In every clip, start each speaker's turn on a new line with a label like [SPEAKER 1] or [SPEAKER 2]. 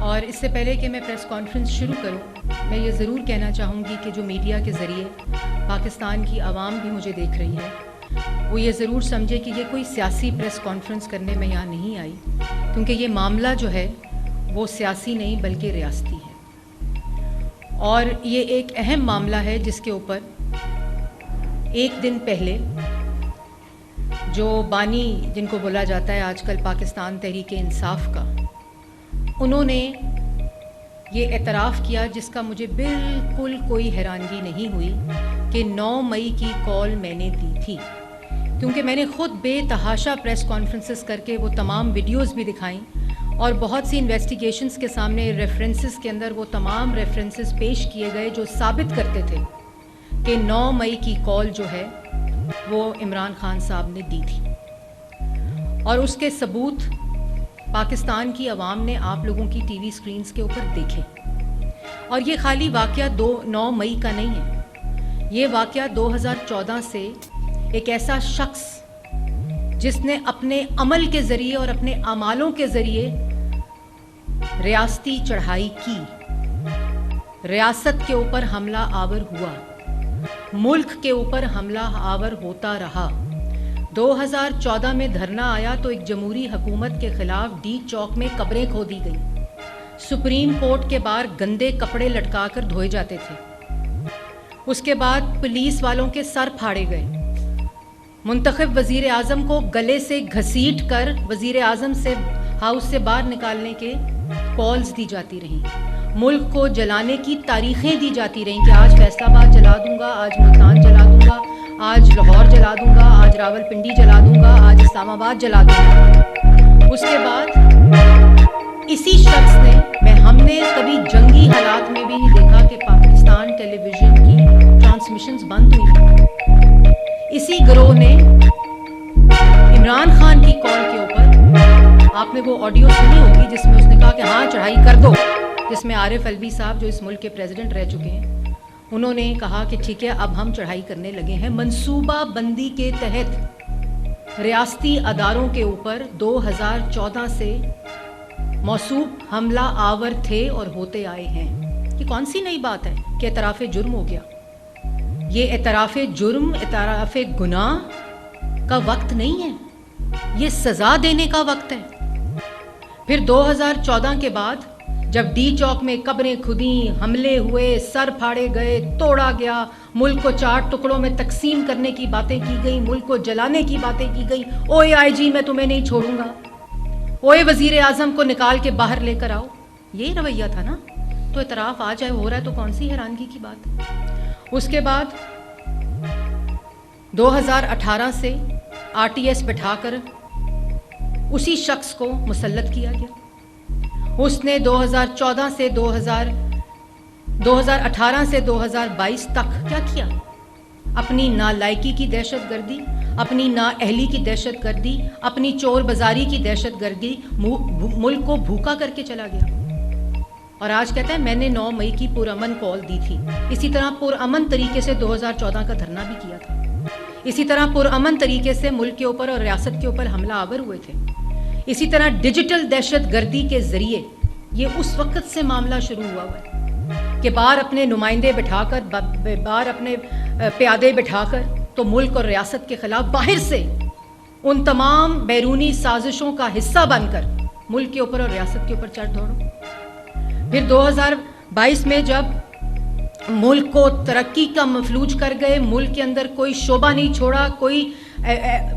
[SPEAKER 1] اور اس سے پہلے کہ میں پریس کانفرنس شروع کروں، میں یہ ضرور کہنا چاہوں گی کہ جو میڈیا کے ذریعے پاکستان کی عوام بھی مجھے دیکھ رہی ہے، وہ یہ ضرور سمجھے کہ یہ کوئی سیاسی پریس کانفرنس کرنے میں یہاں نہیں آئی، کیونکہ یہ معاملہ جو ہے وہ سیاسی نہیں بلکہ ریاستی ہے، اور یہ ایک اہم معاملہ ہے جس کے اوپر ایک دن پہلے جو بانی جن کو بولا جاتا ہے آج کل پاکستان تحریک انصاف کا، انہوں نے یہ اعتراف کیا جس کا مجھے بالکل کوئی حیرانگی نہیں ہوئی کہ 9 مئی کی کال میں نے دی تھی، کیونکہ میں نے خود بے تحاشا پریس کانفرنسز کر کے وہ تمام ویڈیوز بھی دکھائیں اور بہت سی انویسٹیگیشنز کے سامنے ریفرنسز کے اندر وہ تمام ریفرنسز پیش کیے گئے جو ثابت کرتے تھے کہ 9 مئی کی کال جو ہے وہ عمران خان صاحب نے دی تھی، اور اس کے ثبوت پاکستان کی عوام نے آپ لوگوں کی ٹی وی سکرینز کے اوپر دیکھے۔ اور یہ خالی واقعہ 9 مئی کا نہیں ہے، یہ واقعہ 2014 سے ایک ایسا شخص جس نے اپنے عمل کے ذریعے اور اپنے اعمالوں کے ذریعے ریاستی چڑھائی کی، ریاست کے اوپر حملہ آور ہوا، ملک کے اوپر حملہ آور ہوتا رہا۔ 2014 میں دھرنا آیا تو ایک جمہوری حکومت کے خلاف ڈی چوک میں قبریں کھودی گئیں، سپریم کورٹ کے باہر گندے کپڑے لٹکا کر دھوئے جاتے تھے، اس کے بعد پولیس والوں کے سر پھاڑے گئے، منتخب وزیر اعظم کو گلے سے گھسیٹ کر وزیر اعظم سے ہاؤس سے باہر نکالنے کے کالز دی جاتی رہیں، ملک کو جلانے کی تاریخیں دی جاتی رہیں کہ آج فیصل آباد جلا دوں گا، آج ملتان جلا دوں گا، آج لاہور جلا دوں گا، آج راول پنڈی جلا دوں گا، آج اسلام آباد جلا دوں گا۔ اس کے بعد اسی شخص نے ہم نے کبھی جنگی حالات میں بھی نہیں دیکھا کہ پاکستان ٹیلی ویژن کی ٹرانسمیشنز بند ہوئی، اسی گروہ نے عمران خان کی کال کے اوپر، آپ نے وہ آڈیو سنی ہوگی جس میں اس نے کہا کہ ہاں چڑھائی کر دو، جس میں عارف الوی صاحب جو اس ملک کے پریزیڈنٹ رہ چکے ہیں، انہوں نے کہا کہ ٹھیک ہے اب ہم چڑھائی کرنے لگے ہیں، منصوبہ بندی کے تحت ریاستی اداروں کے اوپر 2014 سے موصوب حملہ آور تھے اور ہوتے آئے ہیں۔ یہ کون سی نئی بات ہے کہ اعتراف جرم ہو گیا؟ یہ اعتراف جرم، اعتراف گناہ کا وقت نہیں ہے، یہ سزا دینے کا وقت ہے۔ پھر 2014 کے بعد جب ڈی چوک میں قبریں کھدیں، حملے ہوئے، سر پھاڑے گئے، توڑا گیا، ملک کو 4 ٹکڑوں میں تقسیم کرنے کی باتیں کی گئیں، ملک کو جلانے کی باتیں کی گئیں، اوے آئی جی میں تمہیں نہیں چھوڑوں گا، اوے وزیر اعظم کو نکال کے باہر لے کر آؤ، یہی رویہ تھا نا؟ تو اعتراف آ جائے ہو رہا ہے تو کون سی حیرانگی کی بات ہے؟ اس کے بعد 2018 سے RTS بٹھا کر اسی شخص کو مسلط کیا گیا، اس نے 2018 سے 2022 تک کیا کیا؟ اپنی نالائکی کی دہشت گردی، اپنی نااہلی کی دہشت گردی، اپنی چور بازاری کی دہشت گردی، ملک کو بھوکا کر کے چلا گیا، اور آج کہتا ہے میں نے 9 مئی کی پرامن کال دی تھی۔ اسی طرح پرامن طریقے سے 2014 کا دھرنا بھی کیا تھا، اسی طرح پرامن طریقے سے ملک کے اوپر اور ریاست کے اوپر حملہ آور ہوئے تھے، اسی طرح ڈیجیٹل دہشت گردی کے ذریعے یہ اس وقت سے معاملہ شروع ہوا ہے کہ باہر اپنے نمائندے بٹھا کر، باہر اپنے پیادے بٹھا کر تو ملک اور ریاست کے خلاف باہر سے ان تمام بیرونی سازشوں کا حصہ بن کر ملک کے اوپر اور ریاست کے اوپر چڑھ دوڑو۔ پھر 2022 میں جب ملک کو ترقی کا مفلوج کر گئے، ملک کے اندر کوئی شعبہ نہیں چھوڑا،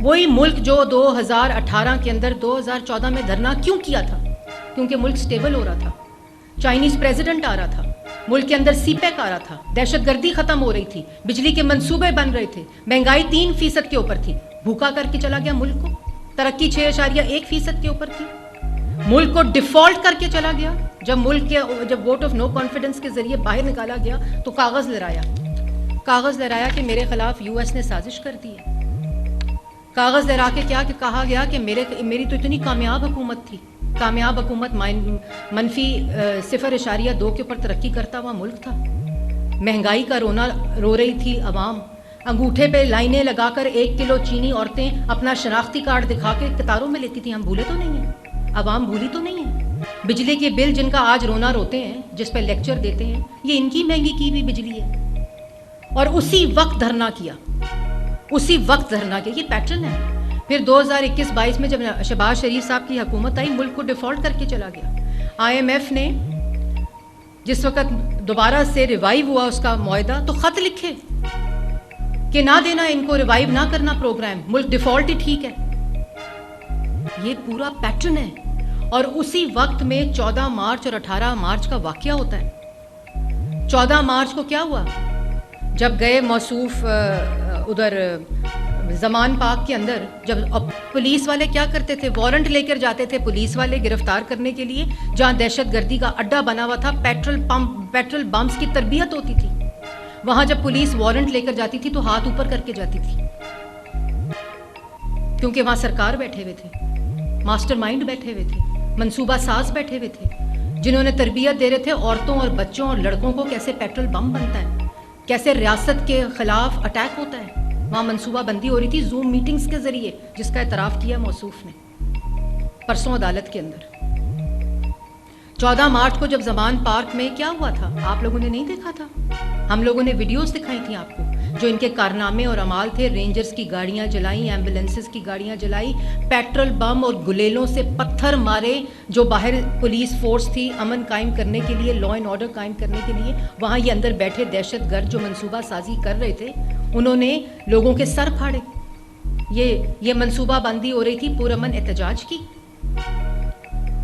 [SPEAKER 1] وہی ملک جو 2018 کے اندر 2014 میں دھرنا کیوں کیا تھا؟ کیونکہ ملک سٹیبل ہو رہا تھا، چائنیز پریزیڈنٹ آ رہا تھا، ملک کے اندر سی پیک آ رہا تھا، دہشت گردی ختم ہو رہی تھی، بجلی کے منصوبے بن رہے تھے، مہنگائی 3% کے اوپر تھی، بھوکا کر کے چلا گیا ملک کو، ترقی 6.1% کے اوپر تھی، ملک کو ڈیفالٹ کر کے چلا گیا۔ جب ووٹ آف نو کانفیڈنس کے ذریعے باہر نکالا گیا تو کاغذ لہرایا کہ میرے خلاف US نے سازش کر دی ہے، کاغذ لہرا کے کیا کہ کہا گیا کہ میری تو اتنی کامیاب حکومت تھی، کامیاب حکومت منفی 0.2 کے اوپر ترقی کرتا ہوا ملک تھا، مہنگائی کا رونا رو رہی تھی عوام، انگوٹھے پہ لائنیں لگا کر 1 کلو چینی عورتیں اپنا شناختی کارڈ دکھا کے قطاروں میں لیتی تھیں، ہم بھولے تو نہیں ہیں، عوام بھولی تو نہیں ہے۔ بجلی کے بل جن کا آج رونا روتے ہیں, جس پہ لیکچر دیتے ہیں, یہ ان کی مہنگی کی ہوئی بجلی ہے. اور اسی وقت دھرنا کیا, یہ پیٹرن ہے. پھر 2021-22 میں جب شہباز شریف صاحب کی حکومت آئی, ملک کو ڈیفالٹ کر کے چلا گیا. IMF نے جس وقت دوبارہ سے ریوائیو ہوا اس کا معاہدہ, تو خط لکھے کہ نہ دینا ان کو, ریوائیو نہ کرنا پروگرام, ملک ڈیفالٹ ہی ٹھیک ہے. یہ پورا پیٹرن ہے. اور اسی وقت میں 14 مارچ اور 18 مارچ کا واقعہ ہوتا ہے. 14 مارچ کو کیا ہوا, جب گئے موصوف ادھر زمان پاک کے اندر, جب پولیس والے کیا کرتے تھے, وارنٹ لے کر جاتے تھے پولیس والے گرفتار کرنے کے لیے, جہاں دہشت گردی کا اڈا بنا ہوا تھا, پیٹرول بمس کی تربیت ہوتی تھی. وہاں جب پولیس وارنٹ لے کر جاتی تھی تو ہاتھ اوپر کر کے جاتی تھی, کیونکہ وہاں سرکار بیٹھے ہوئے تھے, ماسٹر مائنڈ بیٹھے ہوئے تھے, منصوبہ ساز بیٹھے ہوئے تھے, جنہوں نے تربیت دے رہے تھے عورتوں اور بچوں اور لڑکوں کو کیسے پیٹرول بم بنتا ہے, کیسے ریاست کے خلاف اٹیک ہوتا ہے. وہاں منصوبہ بندی ہو رہی تھی زوم میٹنگز کے ذریعے, جس کا اعتراف کیا موصوف نے پرسوں عدالت کے اندر. 14 مارچ کو جب زمان پارک میں کیا ہوا تھا, آپ لوگوں نے نہیں دیکھا تھا؟ ہم لوگوں نے ویڈیوز دکھائی تھیں آپ کو, جو ان کے کارنامے اور اعمال تھے. رینجرز کی گاڑیاں جلائیں, ایمبولینسز کی گاڑیاں جلائی, پیٹرول بم اور گلیلوں سے پتھر مارے. جو باہر پولیس فورس تھی امن قائم کرنے کے لیے, لا اینڈ آرڈر قائم کرنے کے لیے, وہاں یہ اندر بیٹھے دہشت گرد جو منصوبہ سازی کر رہے تھے, انہوں نے لوگوں کے سر پھاڑے. یہ منصوبہ بندی ہو رہی تھی پرامن احتجاج کی.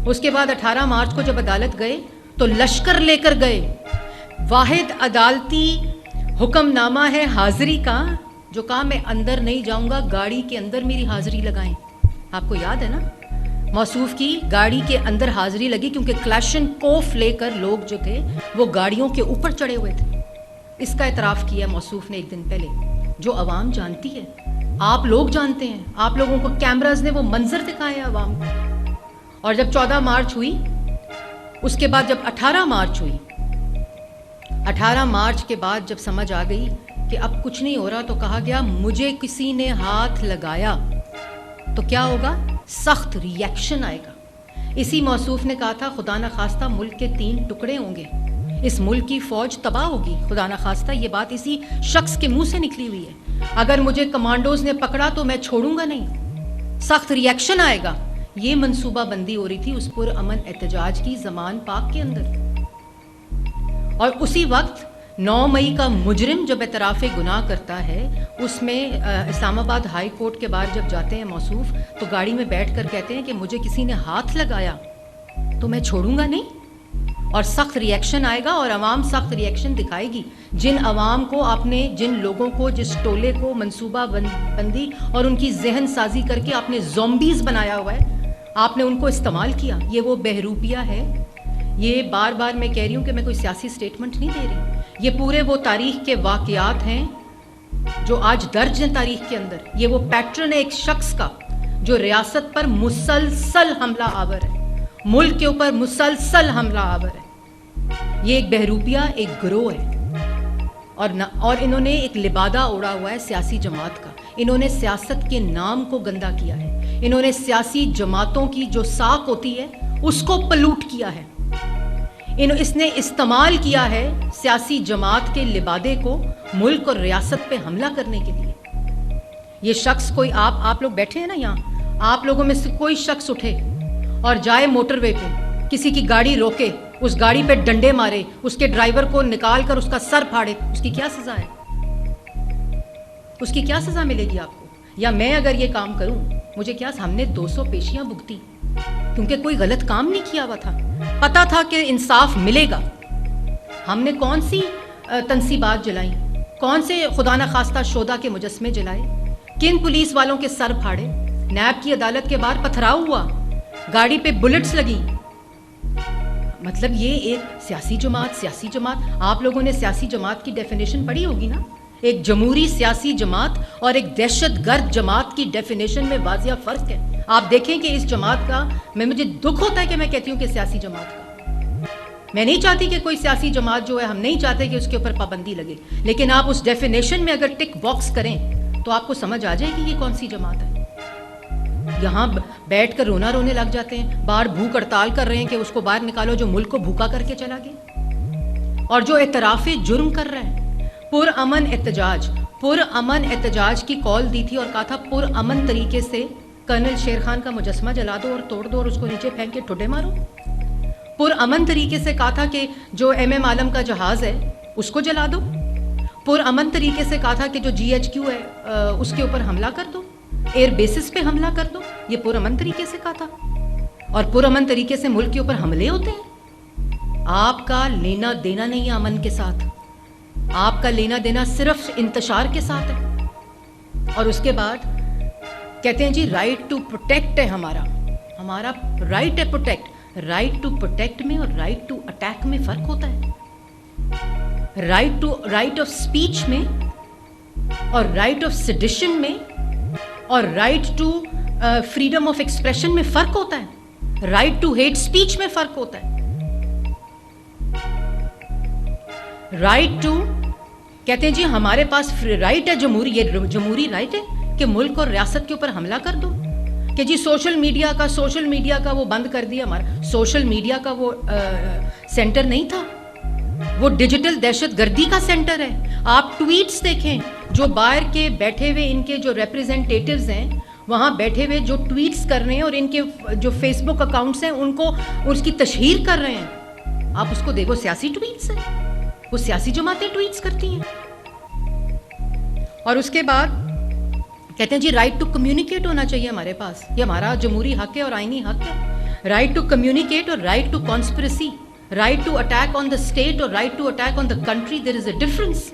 [SPEAKER 1] اس کے بعد 18 مارچ کو جب عدالت گئے تو لشکر لے کر گئے. واحد عدالتی حکم نامہ ہے حاضری کا, جو کہا میں اندر نہیں جاؤں گا, گاڑی کے اندر میری حاضری لگائیں. آپ کو یاد ہے نا, موصوف کی گاڑی کے اندر حاضری لگی, کیونکہ کلاشن کوف لے کر لوگ جو تھے وہ گاڑیوں کے اوپر چڑھے ہوئے تھے. اس کا اعتراف کیا موصوف نے ایک دن پہلے, جو عوام جانتی ہے, آپ لوگ جانتے ہیں, آپ لوگوں کو کیمراز نے وہ منظر دکھائے عوام کو. اور جب 14 مارچ ہوئی, اس کے بعد جب 18 مارچ ہوئی, 18 مارچ کے بعد جب سمجھ آ گئی کہ اب کچھ نہیں ہو رہا, تو کہا گیا مجھے کسی نے ہاتھ لگایا تو کیا ہوگا, سخت ری ایکشن آئے گا. اسی موصوف نے کہا تھا خدا نخواستہ ملک کے 3 ٹکڑے ہوں گے, اس ملک کی فوج تباہ ہوگی, خدا نخواستہ. یہ بات اسی شخص کے منہ سے نکلی ہوئی ہے. اگر مجھے کمانڈوز نے پکڑا تو میں چھوڑوں گا نہیں, سخت ری ایکشن آئے گا. یہ منصوبہ بندی ہو رہی تھی اس پر امن احتجاج کی زمان پاک کے اندر. اور اسی وقت 9 مئی کا مجرم جب اعتراف گناہ کرتا ہے, اس میں اسلام آباد ہائی کورٹ کے باہر جب جاتے ہیں موصوف, تو گاڑی میں بیٹھ کر کہتے ہیں کہ مجھے کسی نے ہاتھ لگایا تو میں چھوڑوں گا نہیں, اور سخت ری ایکشن آئے گا. اور عوام سخت ری ایکشن دکھائے گی. جن عوام کو آپ نے, جن لوگوں کو, جس ٹولے کو منصوبہ بندی اور ان کی ذہن سازی کر کے آپ نے زومبیز بنایا ہوا ہے, آپ نے ان کو استعمال کیا. یہ وہ بہروپیہ ہے. یہ بار بار میں کہہ رہی ہوں کہ میں کوئی سیاسی سٹیٹمنٹ نہیں دے رہی, یہ پورے وہ تاریخ کے واقعات ہیں جو آج درج ہیں تاریخ کے اندر. یہ وہ پیٹرن ہے ایک شخص کا جو ریاست پر مسلسل حملہ آور ہے, ملک کے اوپر مسلسل حملہ آور ہے. یہ ایک بہروپیہ, ایک گروہ ہے. اور انہوں نے ایک لبادہ اوڑا ہوا ہے سیاسی جماعت کا. انہوں نے سیاست کے نام کو گندا کیا ہے. انہوں نے سیاسی جماعتوں کی جو ساکھ ہوتی ہے اس کو پلوٹ کیا ہے. اس نے استعمال کیا ہے سیاسی جماعت کے لبادے کو ملک اور ریاست پہ حملہ کرنے کے لیے. یہ شخص کوئی, آپ لوگ بیٹھے ہیں نا یہاں, آپ لوگوں میں سے کوئی شخص اٹھے اور جائے موٹر وے پہ, کسی کی گاڑی روکے, اس گاڑی پہ ڈنڈے مارے, اس کے ڈرائیور کو نکال کر اس کا سر پھاڑے, اس کی کیا سزا ہے؟ اس کی کیا سزا ملے گی آپ کو؟ یا میں اگر یہ کام کروں, مجھے کیا, ہم نے 200 پیشیاں بھگتی کیونکہ کوئی غلط کام نہیں کیا ہوا تھا, پتہ تھا کہ انصاف ملے گا. ہم نے کون سی تنصیبات جلائیں, کون سے خدا نخواستہ شودا کے مجسمے جلائے, کن پولیس والوں کے سر پھاڑے, نیب کی عدالت کے باہر پتھراؤ ہوا, گاڑی پہ بلٹس لگی. مطلب یہ ایک سیاسی جماعت. آپ لوگوں نے سیاسی جماعت کی ڈیفینیشن پڑھی ہوگی نا. ایک جمہوری سیاسی جماعت اور ایک دہشت گرد جماعت کی ڈیفینیشن میں واضح فرق ہے. آپ دیکھیں کہ اس جماعت کا, مجھے دکھ ہوتا ہے کہ میں کہتی ہوں کہ سیاسی جماعت کا, میں نہیں چاہتی کہ کوئی سیاسی جماعت جو ہے, ہم نہیں چاہتے کہ اس کے اوپر پابندی لگے, لیکن آپ اس ڈیفینیشن میں اگر ٹک باکس کریں تو آپ کو سمجھ آ جائے گی یہ کون سی جماعت ہے. یہاں بیٹھ کر رونے لگ جاتے ہیں. باہر بھوک ہڑتال کر رہے ہیں کہ اس کو باہر نکالو جو ملک کو بھوکا کر کے چلا گیا. اور جو اعتراف جرم کر رہا ہے, پرامن احتجاج کی کال دی تھی اور کہا تھا پرامن طریقے سے کرنل شیر خان کا مجسمہ جلا دو اور توڑ دو اور اس کو نیچے پھینک کے ٹھڈے مارو. پرامن طریقے سے کہا تھا کہ جو ایم عالم کا جہاز ہے اس کو جلا دو. پرامن طریقے سے کہا تھا کہ جو GHQ ہے اس کے اوپر حملہ کر دو, ایئر بیسس پہ حملہ کر دو. یہ پرامن طریقے سے کہا تھا. اور پرامن طریقے سے ملک کے اوپر حملے ہوتے ہیں. آپ کا لینا دینا نہیں ہے امن کے ساتھ, آپ کا لینا دینا صرف انتشار کے ساتھ ہے. اور اس کے بعد کہتے ہیں جی رائٹ ٹو پروٹیکٹ ہے ہمارا رائٹ ہے پروٹیکٹ. رائٹ ٹو پروٹیکٹ میں اور رائٹ ٹو اٹیک میں فرق ہوتا ہے. رائٹ آف اسپیچ میں اور رائٹ آف سیڈیشن میں اور right to freedom of expression میں فرق ہوتا ہے. رائٹ ٹو ہیٹ اسپیچ میں فرق ہوتا ہے. رائٹ ٹو کہتے ہیں جی ہمارے پاس رائٹ ہے جمہوری رائٹ ہے کہ ملک اور ریاست کے اوپر حملہ کر دو. کہ جی سوشل میڈیا کا وہ بند کر دیا. ہمارا سوشل میڈیا کا وہ سینٹر نہیں تھا, وہ ڈیجیٹل دہشت گردی کا سینٹر ہے. آپ ٹویٹس دیکھیں جو باہر کے بیٹھے ہوئے ان کے جو ریپرزینٹیٹیوز ہیں وہاں بیٹھے ہوئے جو ٹویٹس کر رہے ہیں اور ان کے جو فیس بک اکاؤنٹس ہیں ان کو اس کی تشہیر کر رہے ہیں. آپ اس کو دیکھو, سیاسی ٹویٹس ہیں, وہ سیاسی جماعتیں ٹویٹس کرتی ہیں. اور اس کے بعد کہتے ہیں جی رائٹ ٹو کمیونیکیٹ ہونا چاہیے ہمارے پاس. یہ ہمارا جمہوری حق ہے اور آئینی حق ہے. رائٹ ٹو کمیونیکیٹ اور right to conspiracy. Right to attack on the state اور right to attack on the country, there is a difference.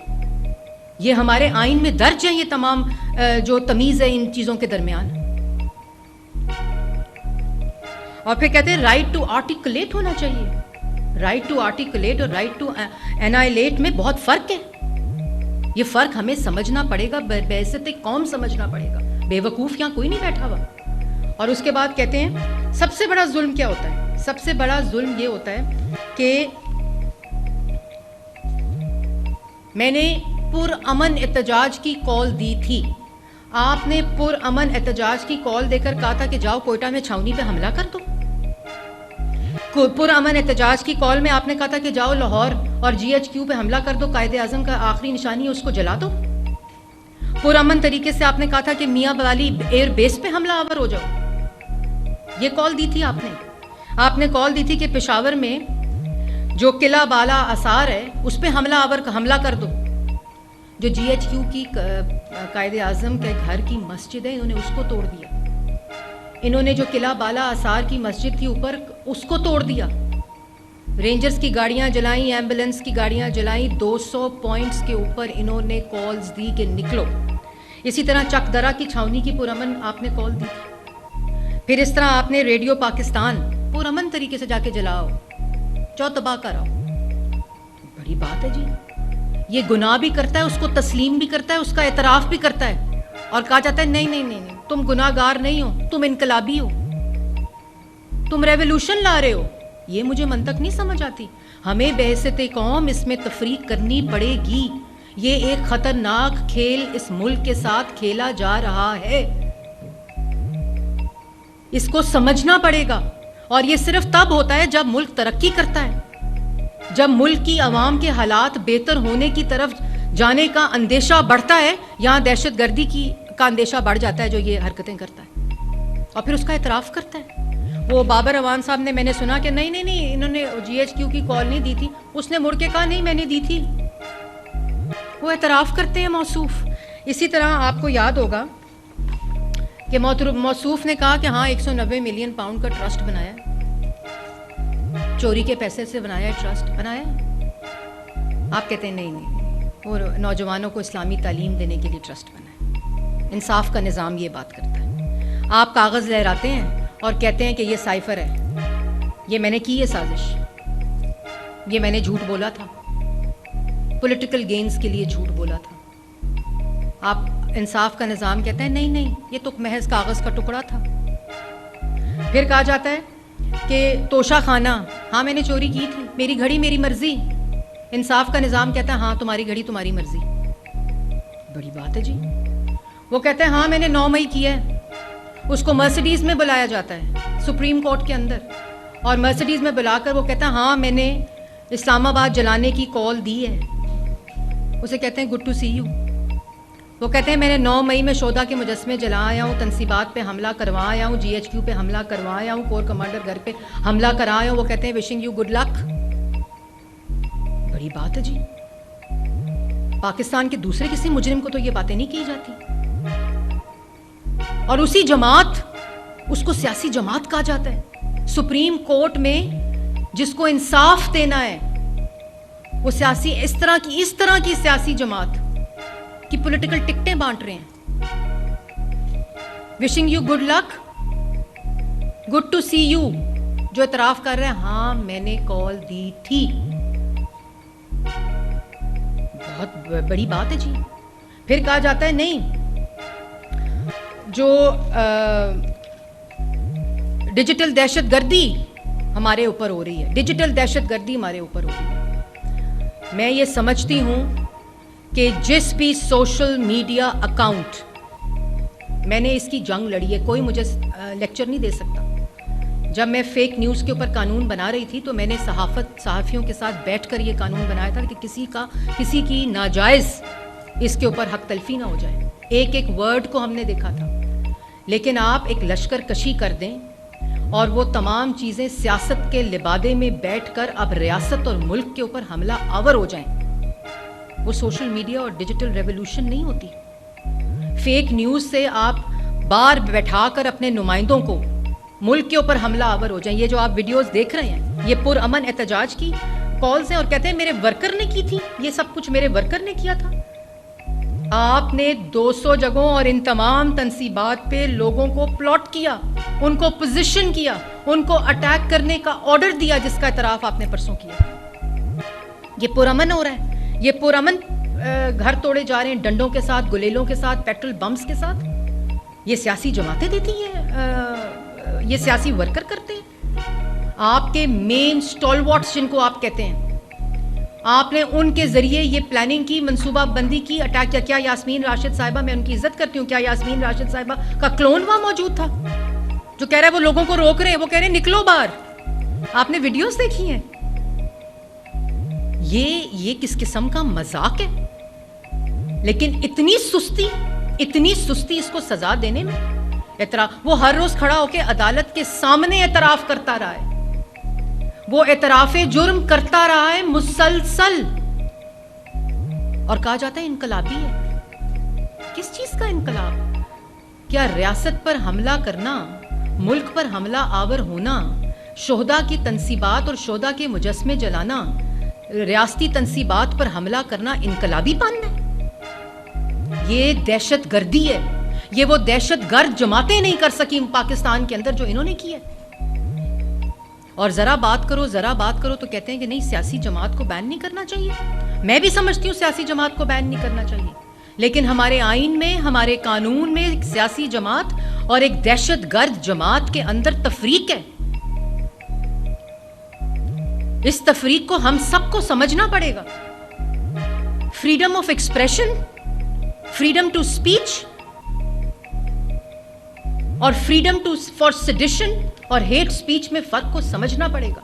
[SPEAKER 1] یہ ہمارے آئین میں درج ہیں یہ تمام جو تمیز ہے ان چیزوں کے درمیان. اور پھر کہتے ہیں رائٹ ٹو آرٹیکولیٹ ہونا چاہیے. رائٹ ٹو آرٹیکولیٹ اور رائٹ ٹو اینائلیٹ میں بہت فرق ہے. یہ فرق ہمیں سمجھنا پڑے گا, بحیثیت قوم سمجھنا پڑے گا. بے وقوف یہاں کوئی نہیں بیٹھا ہوا. اور اس کے بعد کہتے ہیں سب سے بڑا ظلم کیا ہوتا ہے؟ سب سے بڑا ظلم یہ ہوتا ہے کہ میں نے پرامن احتجاج کی کال دی تھی. آپ نے پرامن احتجاج کی کال دے کر کہا تھا کہ جاؤ کوئٹہ میں چھاؤنی پہ حملہ کر دو. پرامن احتجاج کی کال میں آپ نے کہا تھا کہ جاؤ لاہور اور GHQ پہ حملہ کر دو, قائد اعظم کا آخری نشانی ہے اس کو جلا دو. پرامن طریقے سے آپ نے کہا تھا کہ میاں والی ایئر بیس پہ حملہ آور ہو جاؤ. یہ کال دی تھی آپ نے. آپ نے کال دی تھی کہ پشاور میں جو قلعہ بالا آثار ہے اس پہ حملہ کر دو. جو GHQ کی قائد اعظم کے گھر کی مسجد ہے انہوں نے اس کو توڑ دیا. انہوں نے جو قلعہ بالا آثار کی مسجد تھی اوپر اس کو توڑ دیا. رینجرز کی گاڑیاں جلائیں, ایمبولینس کی گاڑیاں جلائیں. 200 پوائنٹس کے اوپر انہوں نے کالز دی کہ نکلو. اسی طرح چک درہ کی چھاونی کی پرامن آپ نے کال دی تھی. پھر اس طرح آپ نے ریڈیو پاکستان پرامن طریقے سے جا کے جلاؤ, جو تباہ کراؤ. بڑی بات ہے جی. یہ گناہ بھی کرتا ہے, اس کو تسلیم بھی کرتا ہے, اس کا اعتراف بھی کرتا ہے. اور کہا جاتا ہے نہیں تم گناہ گار نہیں ہو, تم انقلابی ہو, تم ریولوشن لا رہے ہو. یہ مجھے منطق نہیں سمجھ آتی. ہمیں بحیثیت قوم اس میں تفریق کرنی پڑے گی. یہ ایک خطرناک کھیل اس ملک کے ساتھ کھیلا جا رہا ہے, اس کو سمجھنا پڑے گا. اور یہ صرف تب ہوتا ہے جب ملک ترقی کرتا ہے, جب ملک کی عوام کے حالات بہتر ہونے کی طرف جانے کا اندیشہ بڑھتا ہے. یہاں دہشت گردی کا اندیشہ بڑھ جاتا ہے جو یہ حرکتیں کرتا ہے, اور پھر اس کا اعتراف کرتا ہے. وہ بابر اعوان صاحب نے, میں نے سنا کہ نہیں انہوں نے GHQ کی کال نہیں دی تھی. اس نے مڑ کے کہا نہیں میں نے دی تھی. وہ اعتراف کرتے ہیں موصوف. اسی طرح آپ کو یاد ہوگا کہ موصوف نے کہا کہ ہاں 190 ملین پاؤنڈ کا ٹرسٹ بنایا, چوری کے پیسے سے بنایا, ٹرسٹ بنایا. آپ کہتے ہیں نہیں, وہ نوجوانوں کو اسلامی تعلیم دینے کے لیے ٹرسٹ بنا ہے. انصاف کا نظام یہ بات کرتا ہے. آپ کاغذ لہراتے ہیں اور کہتے ہیں کہ یہ سائفر ہے, یہ میں نے کی ہے سازش, یہ میں نے جھوٹ بولا تھا, پولیٹیکل گینز کے لیے جھوٹ بولا تھا. آپ انصاف کا نظام کہتا ہے نہیں یہ تو محض کاغذ کا ٹکڑا تھا. پھر کہا جاتا ہے کہ توشہ خانہ, ہاں میں نے چوری کی تھی, میری گھڑی میری مرضی. انصاف کا نظام کہتا ہے ہاں تمہاری گھڑی تمہاری مرضی. بڑی بات ہے جی. وہ کہتے ہیں ہاں میں نے 9 مئی کیا ہے, اس کو مرسیڈیز میں بلایا جاتا ہے سپریم کورٹ کے اندر, اور مرسیڈیز میں بلا کر وہ کہتا ہے ہاں میں نے اسلام آباد جلانے کی کال دی ہے. اسے کہتے ہیں گڈ ٹو سی یو. وہ کہتے ہیں میں نے 9 مئی میں شہداء کے مجسمے جلایا ہوں, تنصیبات پہ حملہ کروایا ہوں, جی ایچ کیو پہ حملہ کروایا ہوں, کور کمانڈر گھر پہ حملہ کرایا ہوں. وہ کہتے ہیں وشنگ یو گڈ لک. بڑی بات ہے جی. پاکستان کے دوسرے کسی مجرم کو تو یہ باتیں نہیں کی جاتی, اور اسی جماعت, اس کو سیاسی جماعت کہا جاتا ہے. سپریم کورٹ میں جس کو انصاف دینا ہے وہ سیاسی اس طرح کی سیاسی جماعت کی پولیٹیکل ٹکٹیں بانٹ رہے ہیں. Wishing you good luck, good to see you, جو اعتراف کر رہے ہیں ہاں میں نے کال دی تھی. بہت بڑی بات ہے جی. پھر کہا جاتا ہے نہیں, جو ڈیجیٹل دہشت گردی ہمارے اوپر ہو رہی ہے, ڈیجیٹل دہشت گردی ہمارے اوپر ہو رہی ہے. میں یہ سمجھتی ہوں کہ جس بھی سوشل میڈیا اکاؤنٹ, میں نے اس کی جنگ لڑی ہے, کوئی مجھے لیکچر نہیں دے سکتا. جب میں فیک نیوز کے اوپر قانون بنا رہی تھی تو میں نے صحافیوں کے ساتھ بیٹھ کر یہ قانون بنایا تھا کہ کسی کی ناجائز اس کے اوپر حق تلفی نہ ہو جائے. ایک ورڈ کو ہم نے دیکھا تھا, لیکن آپ ایک لشکر کشی کر دیں اور وہ تمام چیزیں سیاست کے لبادے میں بیٹھ کر اب ریاست اور ملک کے اوپر حملہ آور ہو جائیں, وہ سوشل میڈیا اور ڈیجیٹل ریولوشن نہیں ہوتی. فیک نیوز سے آپ بار بیٹھا کر اپنے نمائندوں کو ملک کے اوپر حملہ آور ہو جائیں. یہ جو آپ ویڈیوز دیکھ رہے ہیں یہ پرامن احتجاج کی کالز ہیں, اور کہتے ہیں میرے ورکر نے کی تھی, یہ سب کچھ میرے ورکر نے کیا تھا. آپ نے 200 جگہوں اور ان تمام تنصیبات پہ لوگوں کو پلاٹ کیا, ان کو پوزیشن کیا, ان کو اٹیک کرنے کا آرڈر دیا, جس کا اعتراف آپ نے پرسوں کیا. یہ پرامن ہو رہا ہے, یہ پرامن گھر توڑے جا رہے ہیں ڈنڈوں کے ساتھ, گلیلوں کے ساتھ, پیٹرول بمس کے ساتھ. یہ سیاسی جماعتیں دیتی ہیں, یہ سیاسی ورکر کرتے ہیں. آپ کے مین سٹالوارٹس جن کو آپ کہتے ہیں, آپ نے ان کے ذریعے یہ پلاننگ کی, منصوبہ بندی کی, اٹیک کیا. کیا یاسمین راشد صاحبہ, میں ان کی عزت کرتی ہوں, کیا یاسمین راشد صاحبہ کا کلون وہاں موجود تھا جو کہہ رہا ہے وہ لوگوں کو روک رہے ہیں, وہ کہہ رہے ہیں نکلو باہر. آپ نے ویڈیوز دیکھی ہیں. یہ کس قسم کا مذاق ہے. لیکن اتنی سستی اس کو سزا دینے میں. وہ ہر روز کھڑا ہو کے عدالت کے سامنے اعتراف کرتا رہا ہے, وہ اعتراف جرم کرتا رہا ہے مسلسل, اور کہا جاتا ہے انقلابی ہے. کس چیز کا انقلاب؟ کیا ریاست پر حملہ کرنا, ملک پر حملہ آور ہونا, شہداء کی تنصیبات اور شہداء کے مجسمے جلانا, ریاستی تنصیبات پر حملہ کرنا انقلابی پن ہے؟ یہ دہشت گردی ہے. یہ وہ دہشت گرد جماعتیں نہیں کر سکی پاکستان کے اندر جو انہوں نے کی ہے. اور ذرا بات کرو تو کہتے ہیں کہ نہیں سیاسی جماعت کو بین نہیں کرنا چاہیے. میں بھی سمجھتی ہوں سیاسی جماعت کو بین نہیں کرنا چاہیے, لیکن ہمارے آئین میں, ہمارے قانون میں ایک سیاسی جماعت اور ایک دہشت گرد جماعت کے اندر تفریق ہے. اس تفریق کو ہم سب کو سمجھنا پڑے گا. Freedom of expression, freedom to speech اور فریڈم فار سیڈیشن اور ہیٹ اسپیچ میں فرق کو سمجھنا پڑے گا.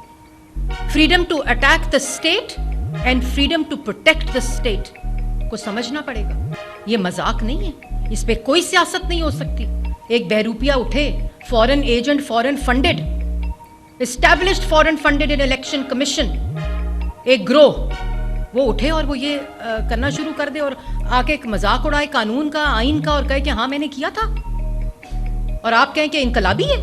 [SPEAKER 1] Freedom to attack the state and freedom to protect the state کو سمجھنا پڑے گا. یہ مذاق نہیں ہے, اس پہ کوئی سیاست نہیں ہو سکتی. ایک بہروپیہ اٹھے, فورن ایجنٹ, فورن فنڈڈ, اسٹیبلشڈ فورن فنڈڈ ان الیکشن کمیشن, ایک گروہ, وہ اٹھے اور وہ یہ کرنا شروع کر دے اور آ کے ایک مذاق اڑائے قانون کا, آئین کا, اور کہے کہ ہاں میں نے کیا تھا, اور آپ کہیں کہ انقلابی ہے.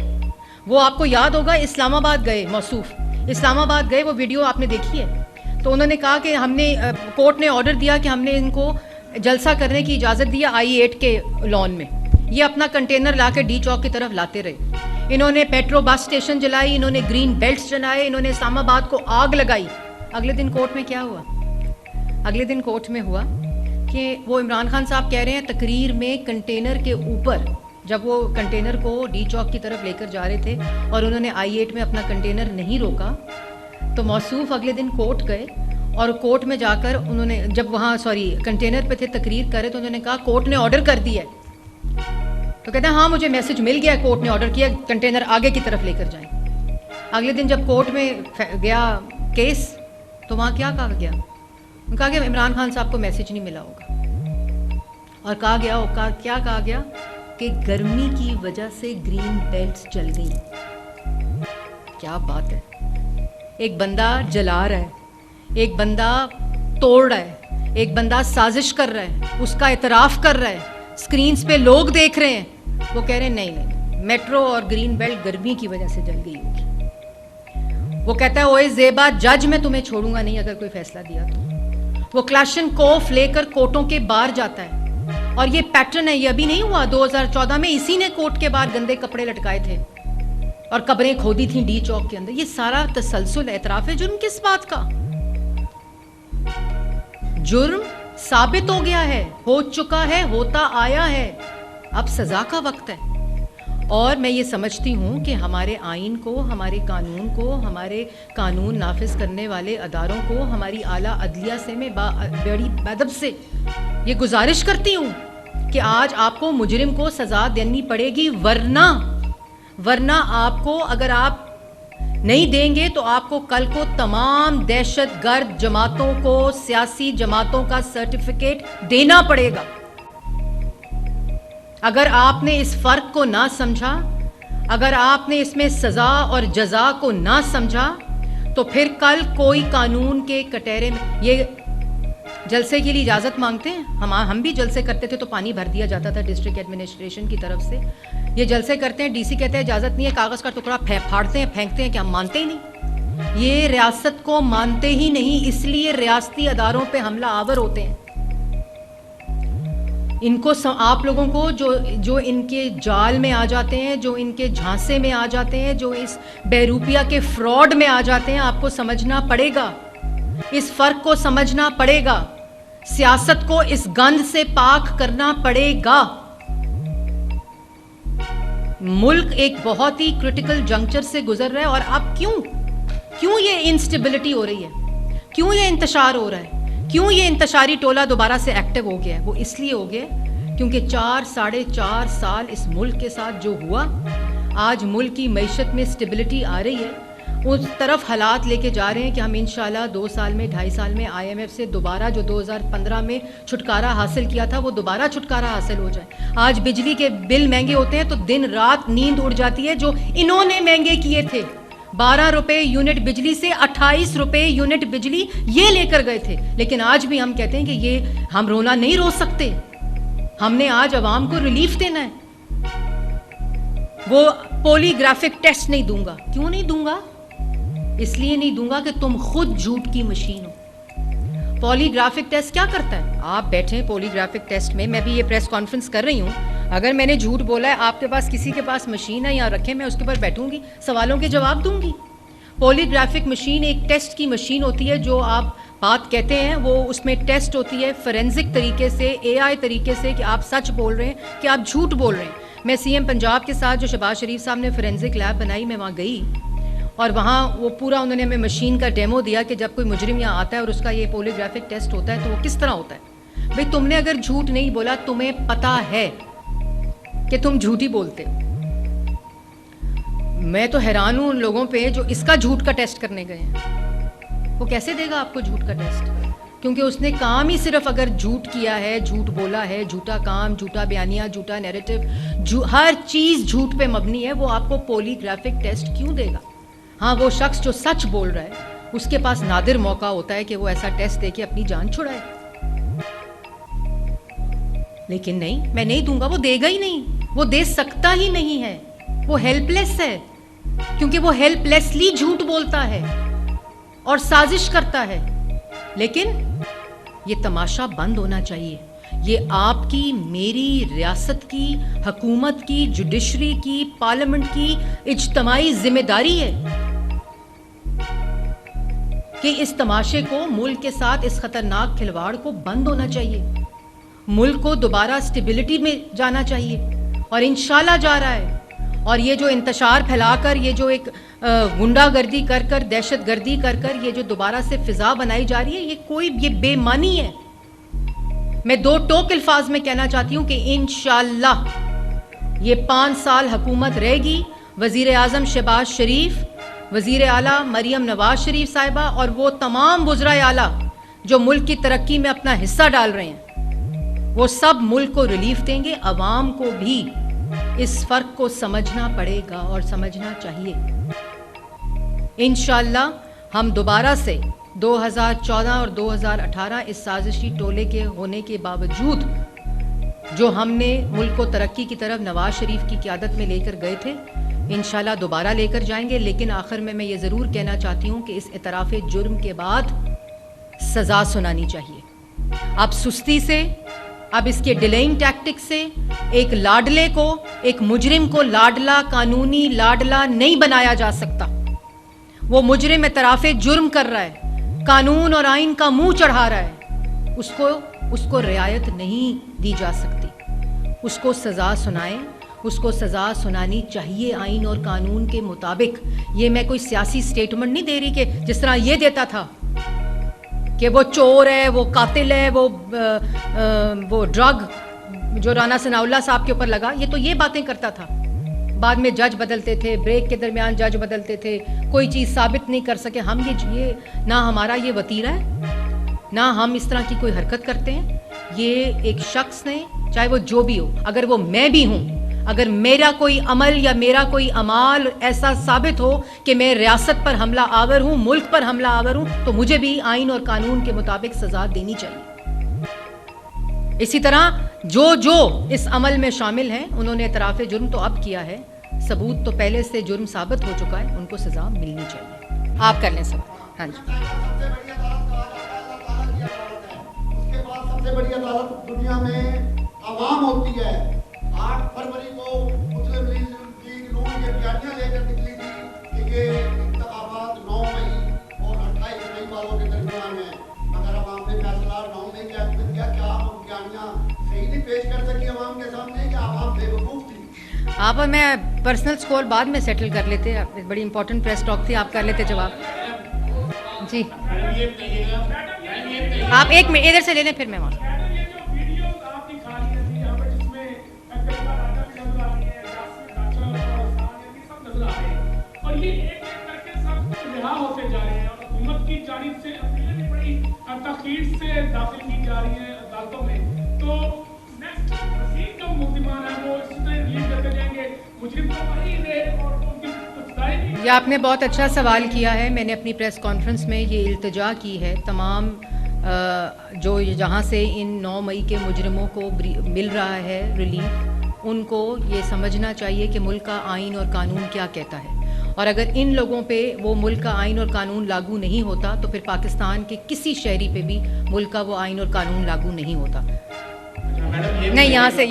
[SPEAKER 1] وہ آپ کو یاد ہوگا اسلام آباد گئے, موصوف اسلام آباد گئے, وہ ویڈیو آپ نے دیکھی ہے. تو انہوں نے کہا کہ ہم نے, کورٹ نے آرڈر دیا کہ ہم نے ان کو جلسہ کرنے کی اجازت دی I-8 کے لان میں. یہ اپنا کنٹینر لا کے ڈی چوک کی طرف لاتے رہے. انہوں نے پیٹرو بس اسٹیشن جلائی, انہوں نے گرین بیلٹس جلائے, انہوں نے اسلام آباد کو آگ لگائی. اگلے دن کورٹ میں کیا ہوا؟ اگلے دن کورٹ میں ہوا کہ وہ عمران خان صاحب کہہ رہے ہیں تقریر میں کنٹینر کے اوپر, جب وہ کنٹینر کو ڈی چوک کی طرف لے کر جا رہے تھے اور انہوں نے I-8 میں اپنا کنٹینر نہیں روکا, تو موصوف اگلے دن کورٹ گئے, اور کورٹ میں جا کر انہوں نے, جب وہاں کنٹینر پہ تھے تقریر کرے, تو انہوں نے کہا کورٹ نے آرڈر کر دیا ہے تو کہتا ہے ہاں مجھے میسج مل گیا, کورٹ نے آرڈر کیا کنٹینر آگے کی طرف لے کر جائیں. اگلے دن جب کورٹ میں گیا کیس تو وہاں کیا کہا گیا, کہا کہ عمران خان صاحب کو میسج نہیں ملا ہوگا, اور کہا گیا کیا کہا گیا کہ گرمی کی وجہ سے گرین بیلٹس جل گئی. کیا بات ہے, ایک بندہ جلا رہا ہے, ایک بندہ توڑ رہا ہے, ایک بندہ سازش کر رہا ہے, اس کا اعتراف کر رہا ہے, اسکرینز پہ لوگ دیکھ رہے ہیں, وہ کہہ رہے ہیں نہیں میٹرو اور گرین بیلٹ گرمی کی وجہ سے جل گئی ہوگی. وہ کہتا ہے اوے زیبا جج میں تمہیں چھوڑوں گا نہیں اگر کوئی فیصلہ دیا تو. وہ کلاشن کوف لے کر کوٹوں کے باہر جاتا ہے, اور یہ پیٹرن ہے, یہ ابھی نہیں ہوا, 2014 میں اسی نے کوٹ کے باہر گندے کپڑے لٹکائے تھے اور قبریں کھودی تھیں ڈی چوک کے اندر. یہ سارا تسلسل اعتراف ہے. جرم کس بات کا؟ جرم ثابت ہو گیا ہے, ہو چکا ہے, ہوتا آیا ہے, اب سزا کا وقت ہے. اور میں یہ سمجھتی ہوں کہ ہمارے آئین کو, ہمارے قانون کو, ہمارے قانون نافذ کرنے والے اداروں کو, ہماری اعلیٰ عدلیہ سے میں بڑی ادب سے یہ گزارش کرتی ہوں کہ آج آپ کو مجرم کو سزا دینی پڑے گی, ورنہ آپ کو, اگر آپ نہیں دیں گے تو آپ کو کل کو تمام دہشت گرد جماعتوں کو, سیاسی جماعتوں کا سرٹیفکیٹ دینا پڑے گا. اگر آپ نے اس فرق کو نہ سمجھا, اگر آپ نے اس میں سزا اور جزا کو نہ سمجھا, تو پھر کل کوئی قانون کے کٹہرے میں یہ جلسے کے لیے اجازت مانگتے ہیں. ہم بھی جلسے کرتے تھے تو پانی بھر دیا جاتا تھا ڈسٹرکٹ ایڈمنسٹریشن کی طرف سے. یہ جلسے کرتے ہیں, ڈی سی کہتے ہیں اجازت نہیں ہے, کاغذ کا ٹکڑا پھاڑتے ہیں, پھینکتے ہیں کہ ہم مانتے ہی نہیں. یہ ریاست کو مانتے ہی نہیں, اس لیے ریاستی اداروں پہ حملہ آور ہوتے ہیں. ان کو آپ لوگوں کو جو ان کے جال میں آ جاتے ہیں, جو ان کے جھانسے میں آ جاتے ہیں, جو اس بیروپیا کے فراڈ میں آ جاتے ہیں, آپ کو سمجھنا پڑے گا, اس فرق کو سمجھنا پڑے گا. سیاست کو اس گند سے پاک کرنا پڑے گا. ملک ایک بہت ہی کرٹیکل جنکچر سے گزر رہا ہے, اور اب کیوں یہ انسٹیبلٹی ہو رہی ہے, کیوں یہ انتشار ہو رہا ہے, کیوں یہ انتشاری ٹولہ دوبارہ سے ایکٹیو ہو گیا ہے؟ وہ اس لیے ہو گیا کیونکہ 4-4.5 سال اس ملک کے ساتھ جو ہوا, آج ملک کی معیشت میں اسٹیبلٹی آ رہی ہے, اس طرف حالات لے کے جا رہے ہیں کہ ہم انشاءاللہ 2 سال میں 2.5 سال میں IMF سے دوبارہ جو 2015 میں چھٹکارا حاصل کیا تھا وہ دوبارہ چھٹکارا حاصل ہو جائے. آج بجلی کے بل مہنگے ہوتے ہیں تو دن رات نیند اڑ جاتی ہے, جو انہوں نے مہنگے کیے تھے. 12 روپے یونٹ بجلی سے 28 روپے یونٹ بجلی یہ لے کر گئے تھے. لیکن آج بھی ہم کہتے ہیں کہ یہ ہم رونا نہیں رو سکتے, ہم نے آج عوام کو ریلیف دینا ہے. وہ پولی گرافک ٹیسٹ نہیں دوں گا. کیوں نہیں دوں گا؟ اس لیے نہیں دوں گا کہ تم خود جھوٹ کی مشین ہو. پولی گرافک ٹیسٹ کیا کرتا ہے؟ آپ بیٹھیں پولی گرافک ٹیسٹ میں بھی یہ پریس کانفرنس کر رہی ہوں, اگر میں نے جھوٹ بولا ہے, آپ کے پاس کسی کے پاس مشین ہے یا رکھے, میں اس کے اوپر بیٹھوں گی, سوالوں کے جواب دوں گی. پولی گرافک مشین ایک ٹیسٹ کی مشین ہوتی ہے, جو آپ بات کہتے ہیں وہ اس میں ٹیسٹ ہوتی ہے فورینزک طریقے سے, AI طریقے سے, کہ آپ سچ بول رہے ہیں کہ آپ جھوٹ بول رہے ہیں. میں CM پنجاب کے ساتھ جو شہباز شریف صاحب نے فورینزک لیب بنائی, میں وہاں گئی, اور وہاں وہ پورا انہوں نے ہمیں مشین کا ڈیمو دیا کہ جب کوئی مجرم یہاں آتا ہے اور اس کا یہ پولی گرافک ٹیسٹ ہوتا ہے تو وہ کس طرح ہوتا ہے. بھئی تم نے اگر جھوٹ نہیں بولا, تمہیں پتہ ہے کہ تم جھوٹی بولتے ہو. میں تو حیران ہوں ان لوگوں پہ جو اس کا جھوٹ کا ٹیسٹ کرنے گئے ہیں. وہ کیسے دے گا آپ کو جھوٹ کا ٹیسٹ؟ کیونکہ اس نے کام ہی صرف اگر جھوٹ کیا ہے, جھوٹ بولا ہے, جھوٹا کام, جھوٹا بیانیہ, جھوٹا نیریٹو, ہر چیز جھوٹ پہ مبنی ہے, وہ آپ کو پولی گرافک ٹیسٹ کیوں دے گا؟ ہاں, وہ شخص جو سچ بول رہا ہے اس کے پاس نادر موقع ہوتا ہے کہ وہ ایسا ٹیسٹ دے کے اپنی جان چھڑائے. لیکن نہیں, میں نہیں دوں گا. وہ دے گا ہی نہیں, وہ دے سکتا ہی نہیں ہے. وہ ہیلپ لیس ہے, کیونکہ وہ ہیلپ لیسلی جھوٹ بولتا ہے اور سازش کرتا ہے. لیکن یہ تماشا بند ہونا چاہیے. یہ آپ کی, میری, ریاست کی, حکومت کی, جوڈیشری کی, پارلیمنٹ کی اجتماعی ذمہ داری ہے کہ اس تماشے کو, ملک کے ساتھ اس خطرناک کھلواڑ کو بند ہونا چاہیے. ملک کو دوبارہ سٹیبلٹی میں جانا چاہیے, اور انشاءاللہ جا رہا ہے. اور یہ جو انتشار پھیلا کر, یہ جو ایک غنڈہ گردی کر کر, دہشت گردی کر کر یہ جو دوبارہ سے فضا بنائی جا رہی ہے, یہ بے معنی ہے. میں 2 ٹوک الفاظ میں کہنا چاہتی ہوں کہ انشاءاللہ یہ 5 سال حکومت رہے گی. وزیر اعظم شہباز شریف, وزیر اعلیٰ مریم نواز شریف صاحبہ اور وہ تمام وزرائے اعلیٰ جو ملک کی ترقی میں اپنا حصہ ڈال رہے ہیں, وہ سب ملک کو ریلیف دیں گے. عوام کو بھی اس فرق کو سمجھنا پڑے گا اور سمجھنا چاہیے. انشاءاللہ ہم دوبارہ سے 2014 اور 2018 اس سازشی ٹولے کے ہونے کے باوجود جو ہم نے ملک کو ترقی کی طرف نواز شریف کی قیادت میں لے کر گئے تھے, انشاءاللہ دوبارہ لے کر جائیں گے. لیکن آخر میں یہ ضرور کہنا چاہتی ہوں کہ اس اعتراف جرم کے بعد سزا سنانی چاہیے. اب سستی سے, اب اس کے ڈیلینگ ٹیکٹک سے ایک لاڈلے کو, ایک مجرم کو لاڈلا, قانونی لاڈلا نہیں بنایا جا سکتا. وہ مجرم اعتراف جرم کر رہا ہے, قانون اور آئین کا منہ چڑھا رہا ہے, اس کو رعایت نہیں دی جا سکتی. اس کو سزا سنائیں, اس کو سزا سنانی چاہیے آئین اور قانون کے مطابق. یہ میں کوئی سیاسی سٹیٹمنٹ نہیں دے رہی کہ جس طرح یہ دیتا تھا کہ وہ چور ہے, وہ قاتل ہے, وہ ڈرگ جو رانا ثناء اللہ صاحب کے اوپر لگا, یہ تو یہ باتیں کرتا تھا. بعد میں جج بدلتے تھے, بریک کے درمیان جج بدلتے تھے, کوئی چیز ثابت نہیں کر سکے. ہم یہ نہ ہمارا یہ وتیرہ ہے, نہ ہم اس طرح کی کوئی حرکت کرتے ہیں. یہ ایک شخص نے, چاہے وہ جو بھی ہو, اگر وہ میں بھی ہوں, اگر میرا کوئی عمل یا میرا کوئی اعمال ایسا ثابت ہو کہ میں ریاست پر حملہ آور ہوں, ملک پر حملہ آور ہوں, تو مجھے بھی آئین اور قانون کے مطابق سزا دینی چاہیے. اسی طرح جو اس عمل میں شامل ہیں, انہوں نے اعتراف جرم تو اب کیا ہے, ثبوت تو پہلے سے جرم ثابت ہو چکا ہے, ان کو سزا ملنی چاہیے. آپ کر لیں سوال. ہاں جی.
[SPEAKER 2] سب سے بڑی عدالت دنیا میں عوام ہوتی ہے. 8 فروری کو مسلم لیگ نون یہ بیانیہ لے کر نکلی تھی کہ یہ انتخابات 9 مئی اور 28 مئی والوں کے درمیان ہیں. اگر عوام نے فیصلہ 9 مئی کے حق میں کیا, کیا آپ بیانیہ صحیح نہیں پیش کر سکی عوام کے سامنے, یا عوام بے وقوف تھی؟
[SPEAKER 1] آپ اور میں پرسنل اسکور بعد میں سیٹل کر لیتے, بڑی امپورٹنٹ پریس ٹاک تھی, آپ کر لیتے جواب. جی آپ ایک منٹ ادھر سے لے لیں, پھر میں وہاں. یہ آپ نے بہت اچھا سوال کیا ہے. میں نے اپنی پریس کانفرنس میں یہ التجا کی ہے تمام جو جہاں سے ان 9 مئی کے مجرموں کو مل رہا ہے ریلیف, ان کو یہ سمجھنا چاہیے کہ ملک کا آئین اور قانون کیا کہتا ہے. اور اگر ان لوگوں پہ وہ ملک کا آئین اور قانون لاگو نہیں ہوتا تو پھر پاکستان کے کسی شہری پہ بھی ملک کا وہ آئین اور قانون لاگو نہیں ہوتا. نہیں, یہاں سے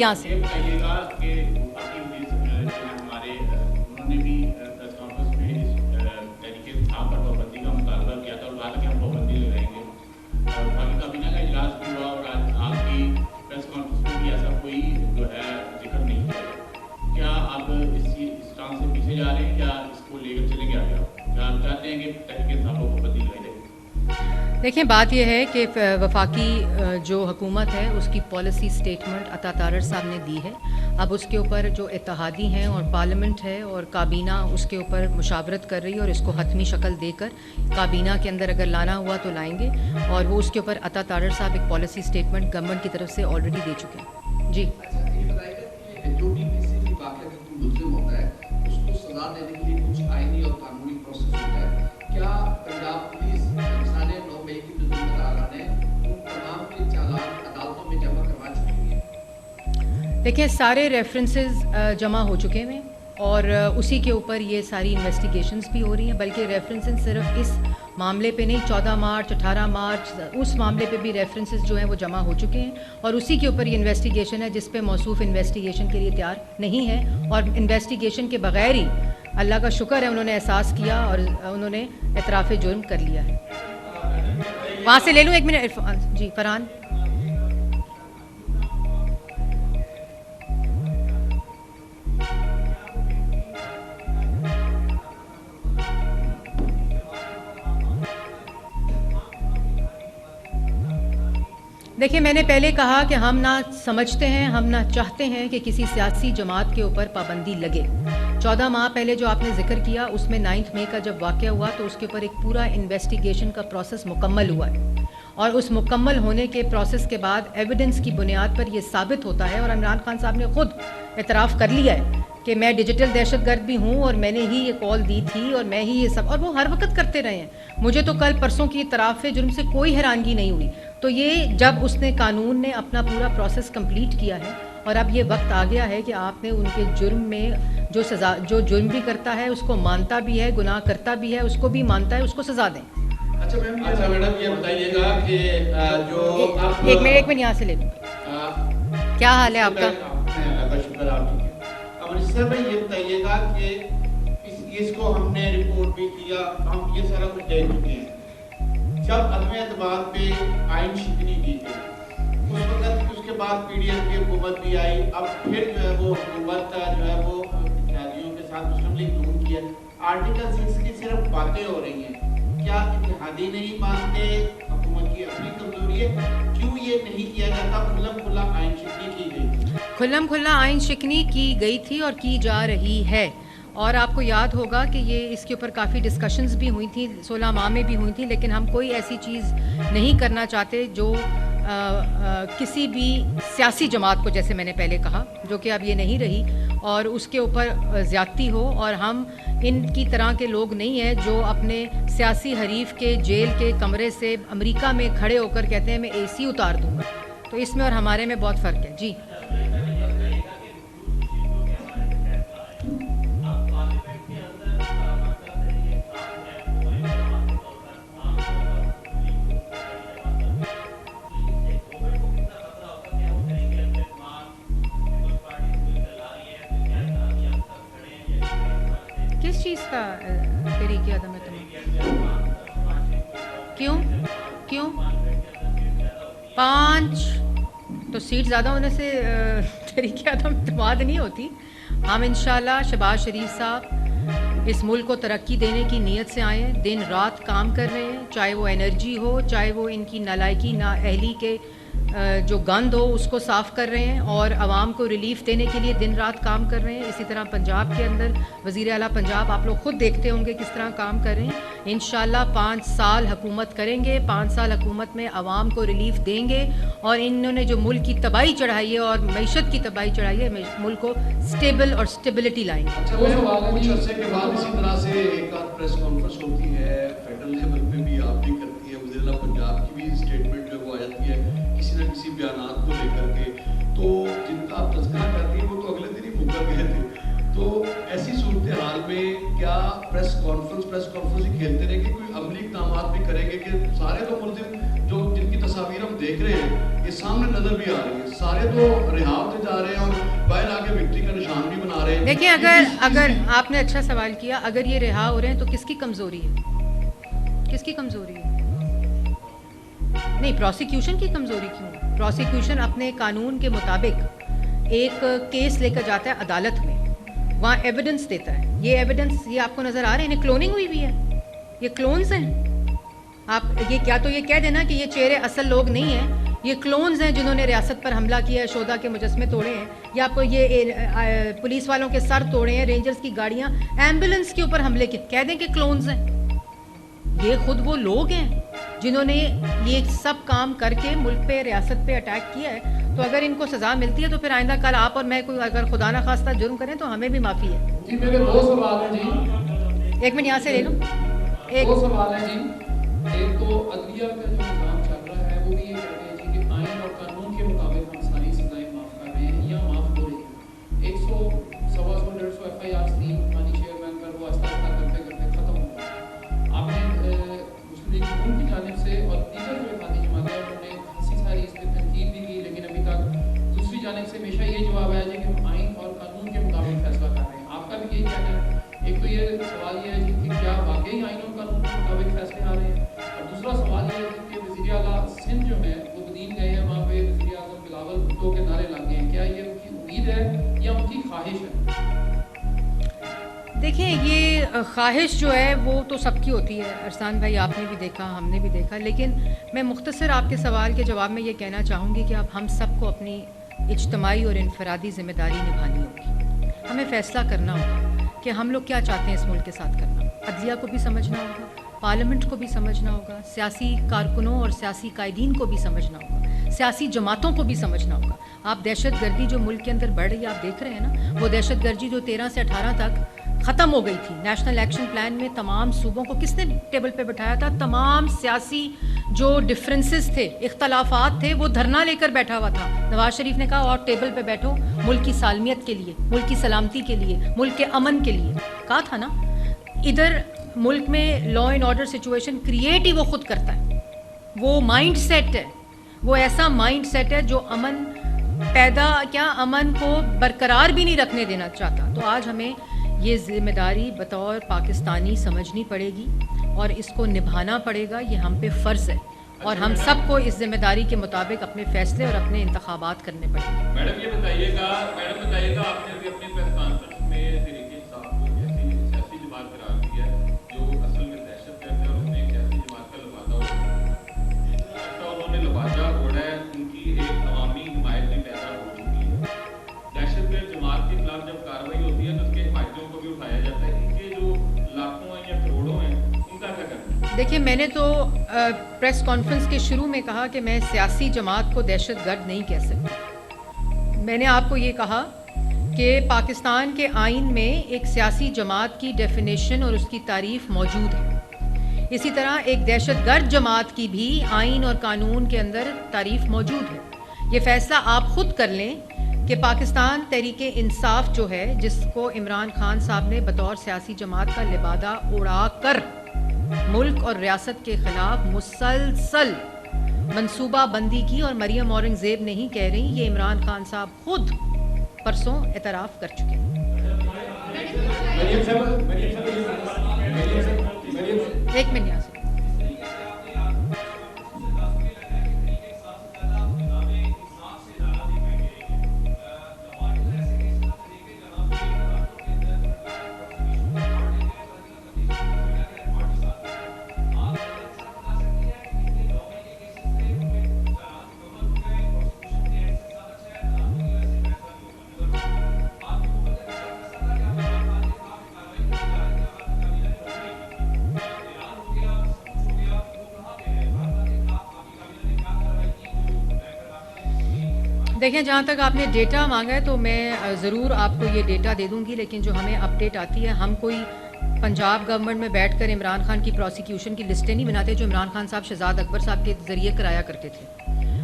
[SPEAKER 1] دیکھیں, بات یہ ہے کہ وفاقی جو حکومت ہے اس کی پالیسی سٹیٹمنٹ عطا طاہر صاحب نے دی ہے. اب اس کے اوپر جو اتحادی ہیں اور پارلیمنٹ ہے اور کابینہ اس کے اوپر مشاورت کر رہی ہے, اور اس کو حتمی شکل دے کر کابینہ کے اندر اگر لانا ہوا تو لائیں گے. اور وہ اس کے اوپر عطا طاہر صاحب ایک پالیسی سٹیٹمنٹ گورنمنٹ کی طرف سے آلریڈی دے چکے ہیں. جی
[SPEAKER 3] جو بھی کسی بھی واقعے میں ملزم ہوتا ہے اس کو سزا دینے کے لیے کچھ آئینی اور قانونی پروسیس ہوتا ہے. کیا پنجاب پولیس مثالیں 9 مئی کی جو ذمہ داران ہیں ان تمام کے چالان عدالتوں میں جمع کروا چکی ہیں؟
[SPEAKER 1] دیکھیں, سارے ریفرنسز جمع ہو چکے ہیں اور اسی کے اوپر یہ ساری انویسٹیگیشنز بھی ہو رہی ہیں. بلکہ ریفرنسز صرف اس معاملے پہ نہیں, 14 مارچ 18 مارچ اس معاملے پہ بھی ریفرنسز جو ہیں وہ جمع ہو چکے ہیں, اور اسی کے اوپر یہ انویسٹیگیشن ہے جس پہ موصوف انویسٹیگیشن کے لیے تیار نہیں ہے. اور انویسٹیگیشن کے بغیر ہی اللہ کا شکر ہے انہوں نے احساس کیا اور انہوں نے اعتراف جرم کر لیا ہے. وہاں سے لے لوں 1 منٹ. جی فرحان. دیکھیے میں نے پہلے کہا کہ ہم نہ سمجھتے ہیں ہم نہ چاہتے ہیں کہ کسی سیاسی جماعت کے اوپر پابندی لگے. 14 ماہ پہلے جو آپ نے ذکر کیا اس میں 9 مئی کا جب واقعہ ہوا تو اس کے اوپر ایک پورا انویسٹیگیشن کا پروسیس مکمل ہوا ہے, اور اس مکمل ہونے کے پروسیس کے بعد ایویڈنس کی بنیاد پر یہ ثابت ہوتا ہے, اور عمران خان صاحب نے خود اعتراف کر لیا ہے کہ میں ڈیجیٹل دہشت گرد بھی ہوں اور میں نے ہی یہ کال دی تھی اور میں ہی یہ سب, اور وہ ہر وقت کرتے رہے ہیں. مجھے تو کل پرسوں کی اعتراف جرم سے کوئی حیرانگی نہیں ہوئی. تو یہ جب اس نے قانون نے اپنا پورا پروسیس کمپلیٹ کیا ہے اور اب یہ وقت آ گیا ہے کہ آپ نے ان کے جرم میں جو سزا, جو جرم بھی کرتا ہے اس کو مانتا بھی ہے, گناہ کرتا بھی ہے اس کو بھی مانتا ہے, اس کو سزا دیں.
[SPEAKER 4] اچھا میڈم یہ بتائیے گا کہ جو
[SPEAKER 1] ایک منٹ یہاں سے لے لوں. کیا حال ہے آپ کا؟
[SPEAKER 4] اللہ کا شکر, آپ ٹھیک ہے. اب رشتہ بھائی یہ بتائیے گا کہ اس کو ہم نے رپورٹ بھی کیا, ہم یہ سارا کچھ دیکھ چکے ہیں. جب عدم اعتماد پہ آئین شکنی کی گئی اس وقت اس کے بعد پی ڈی ایم کی حکومت بھی آئی, اب پھر جو ہے وہ حکومت جو ہے وہ اتحادیوں کے ساتھ مسلم لیگ نون کی ہے. آرٹیکل 6 کی صرف باتیں ہو رہی ہیں, کیا اتحادی نہیں مانتے, حکومت کی اپنی کمزوری ہے, کیوں یہ نہیں کیا جاتا؟ کھلم کھلا آئین شکنی کی گئی,
[SPEAKER 1] کھلم کھلا آئین شکنی کی گئی تھی اور کی جا رہی ہے. اور آپ کو یاد ہوگا کہ یہ اس کے اوپر کافی ڈسکشنز بھی ہوئی تھیں, 16 ماہ میں بھی ہوئی تھیں, لیکن ہم کوئی ایسی چیز نہیں کرنا چاہتے جو کسی بھی سیاسی جماعت کو, جیسے میں نے پہلے کہا, جو کہ اب یہ نہیں رہی, اور اس کے اوپر زیادتی ہو. اور ہم ان کی طرح کے لوگ نہیں ہیں جو اپنے سیاسی حریف کے جیل کے کمرے سے امریکہ میں کھڑے ہو کر کہتے ہیں میں اے سی اتار دوں گا. تو اس میں اور ہمارے میں بہت فرق ہے. جی کس چیز کا تحریک عدم اعتماد؟ کیوں 5 تو سیٹ زیادہ ہونے سے تحریک عدم اعتماد نہیں ہوتی. ہم انشاءاللہ شہباز شریف صاحب اس ملک کو ترقی دینے کی نیت سے آئے ہیں, دن رات کام کر رہے ہیں, چاہے وہ انرجی ہو, چاہے وہ ان کی نالائکی نااہلی کے جو گند ہو اس کو صاف کر رہے ہیں, اور عوام کو ریلیف دینے کے لیے دن رات کام کر رہے ہیں. اسی طرح پنجاب کے اندر وزیر اعلیٰ پنجاب آپ لوگ خود دیکھتے ہوں گے کس طرح کام کر رہے ہیں. انشاءاللہ 5 سال حکومت کریں گے, 5 سال حکومت میں عوام کو ریلیف دیں گے, اور انہوں نے جو ملک کی تباہی چڑھائی ہے اور معیشت کی تباہی چڑھائی ہے, ملک کو سٹیبل اور سٹیبلٹی لائیں گے.
[SPEAKER 3] اچھا کچھ عرصے کے بعد اسی طرح سے ایک آدھ پریس کانفرنس ہوتی ہے, فیڈرل لیول پہ بھی آپ بھی کرتی ہے, وزیر اعلیٰ پنجاب کی بھی اسٹیٹمنٹ جو وہ آ جاتی ہے کسی نہ کسی بیانات کو لے کر کے, تو جن کا آپ تذکرہ کرتی ہیں وہ تو اگلے دن ہی مکر گئے تھے. تو ایسی صورتحال میں کیا پریس کانفرنس ہی کھیلتے رہیں گے, کوئی عملی اقدامات بھی کریں گے کہ سارے تو ملزم جو جن کی تصاویر ہم دیکھ رہے ہیں یہ سامنے نظر بھی آ رہی ہے, سارے تو رہا ہوتے جا رہے ہیں اور باہر آ کے وکٹری کا نشان بھی بنا رہے ہیں.
[SPEAKER 1] دیکھیں اگر آپ نے اچھا سوال کیا, اگر یہ رہا ہو رہے ہیں تو کس کی کمزوری ہے؟ کس کی کمزوری ہے؟ نہیں, پروسیکیوشن کی کمزوری کیوں؟ پروسیکیوشن اپنے قانون کے مطابق ایک کیس لے کر جاتا ہے عدالت میں, وہاں ایویڈنس دیتا ہے. یہ ایویڈنس یہ آپ کو نظر آ رہے ہیں, انہیں کلوننگ ہوئی بھی ہے, یہ کلونز ہیں. آپ یہ کیا تو یہ کہہ دینا کہ یہ چہرے اصل لوگ نہیں ہیں, یہ کلونز ہیں جنہوں نے ریاست پر حملہ کیا ہے, شہداء کے مجسمے توڑے ہیں, یا آپ کو یہ پولیس والوں کے سر توڑے ہیں, رینجرز کی گاڑیاں, ایمبولینس کے اوپر حملے کے, کہہ دیں کہ کلونز ہیں. یہ خود وہ لوگ ہیں جنہوں نے یہ سب کام کر کے ملک پہ, ریاست پہ اٹیک کیا ہے. تو اگر ان کو سزا ملتی ہے تو پھر آئندہ کل آپ اور میں کوئی اگر خدا نہ خواستہ جرم کریں تو ہمیں بھی معافی ہے.
[SPEAKER 5] جی میرے 2 سوال ہیں جی.
[SPEAKER 1] ایک منٹ یہاں سے لے لوں.
[SPEAKER 5] 2 سوال ہیں جی. ایک تو عدلیہ کا جو نظام چل رہا ہے وہ بھی یہ کہتے ہیں جی کہ آئین اور قانون کے مطابق ہم ساری سزائیں معاف کر رہے ہیں یا معاف ہو رہی ہیں. 100 125 150 ایف آئی آر تھی پانی چیئرمین پر, وہ آہستہ آہستہ کرتے کرتے ختم ہو گئی. آپ نے مسلم لیگ نون کی جانب سے اور دیگر جو اتحادی جماعتیں ہیں انہوں نے خاصی ساری اس پہ تنقید بھی کی, لیکن ابھی تک دوسری جانب سے ہمیشہ یہ جواب آیا جی کہ ہم آئین اور قانون کے مطابق فیصلہ کر رہے ہیں. آپ کا بھی یہی کہنا ہے. ایک تو یہ سوال یہ ہے جی کہ کیا واقعی آئین اور قانون کے مطابق فیصلے آ رہے ہیں, اور دوسرا سوال یہ ہے کہ وزیر اعلیٰ سندھ جو ہے وہ بدین گئے ہیں, وہاں پہ وزیر اعظم بلاول بھٹو کے نعرے لگ گئے ہیں, کیا یہ ان کی امید ہے یا ان کی خواہش ہے؟
[SPEAKER 1] دیکھیں یہ خواہش جو ہے وہ تو سب کی ہوتی ہے، ارسلان بھائی آپ نے بھی دیکھا، ہم نے بھی دیکھا، لیکن میں مختصر آپ کے سوال کے جواب میں یہ کہنا چاہوں گی کہ اب ہم سب کو اپنی اجتماعی اور انفرادی ذمہ داری نبھانی ہوگی. ہمیں فیصلہ کرنا ہوگا کہ ہم لوگ کیا چاہتے ہیں اس ملک کے ساتھ کرنا. عدلیہ کو بھی سمجھنا ہوگا، پارلیمنٹ کو بھی سمجھنا ہوگا، سیاسی کارکنوں اور سیاسی قائدین کو بھی سمجھنا ہوگا، سیاسی جماعتوں کو بھی سمجھنا ہوگا. آپ دہشت گردی جو ملک کے اندر بڑھ رہی ہے آپ دیکھ رہے ہیں نا، وہ دہشت گردی جو 13 سے 18 تک ختم ہو گئی تھی. نیشنل ایکشن پلان میں تمام صوبوں کو کس نے ٹیبل پہ بٹھایا تھا؟ تمام سیاسی جو ڈفرینسز تھے، اختلافات تھے، وہ دھرنا لے کر بیٹھا ہوا تھا. نواز شریف نے کہا اور ٹیبل پہ بیٹھو، ملک کی سالمیت کے لیے، ملک کی سلامتی کے لیے، ملک کے امن کے لیے. کہا تھا نا. ادھر ملک میں law and order situation create ہی وہ خود کرتا ہے. وہ مائنڈ سیٹ ہے، وہ ایسا مائنڈ سیٹ ہے جو امن امن کو برقرار بھی نہیں رکھنے دینا چاہتا. تو آج ہمیں یہ ذمہ داری بطور پاکستانی سمجھنی پڑے گی اور اس کو نبھانا پڑے گا. یہ ہم پہ فرض ہے اور ہم سب کو اس ذمہ داری کے مطابق اپنے فیصلے اور اپنے انتخابات کرنے پڑیں گے.
[SPEAKER 6] میڈم یہ بتائیے گا آپ نے ابھی اپنے پریس کانفرنس میں تحریک انصاف کو ایسی سیاسی جماعت قرار دیا ہے جو اصل میں دہشت گرد ہے اور اس نے ایک سیاسی جماعت کا لبادہ اوڑھا انہوں نے لبادہ اوڑھا ہے. ان کی ایک عوامی حمایت بھی پیدا ہو چکی ہے. دہشت گرد جماعت کے خلاف جب کارروائی ہوتی ہے تو اس کے حمایتوں کو بھی اٹھایا جاتا ہے. ان کے جو لاکھوں ہیں یا کروڑوں ہیں ان کا کیا کرنا ہے؟
[SPEAKER 1] دیکھیں میں نے تو پریس کانفرنس کے شروع میں کہا کہ میں سیاسی جماعت کو دہشت گرد نہیں کہہ سکتی. میں نے آپ کو یہ کہا کہ پاکستان کے آئین میں ایک سیاسی جماعت کی ڈیفینیشن اور اس کی تعریف موجود ہے. اسی طرح ایک دہشت گرد جماعت کی بھی آئین اور قانون کے اندر تعریف موجود ہے. یہ فیصلہ آپ خود کر لیں کہ پاکستان تحریک انصاف جو ہے، جس کو عمران خان صاحب نے بطور سیاسی جماعت کا لبادہ اڑا کر ملک اور ریاست کے خلاف مسلسل منصوبہ بندی کی، اور مریم اورنگزیب نہیں کہہ رہی، یہ عمران خان صاحب خود پرسوں اعتراف کر چکے ہیں. ایک منٹ یہاں سے. دیکھیں جہاں تک آپ نے ڈیٹا مانگا ہے تو میں ضرور آپ کو یہ ڈیٹا دے دوں گی، لیکن جو ہمیں اپڈیٹ آتی ہے، ہم کوئی پنجاب گورنمنٹ میں بیٹھ کر عمران خان کی پروسیکیوشن کی لسٹیں نہیں بناتے جو عمران خان صاحب شہزاد اکبر صاحب کے ذریعے کرایا کرتے تھے.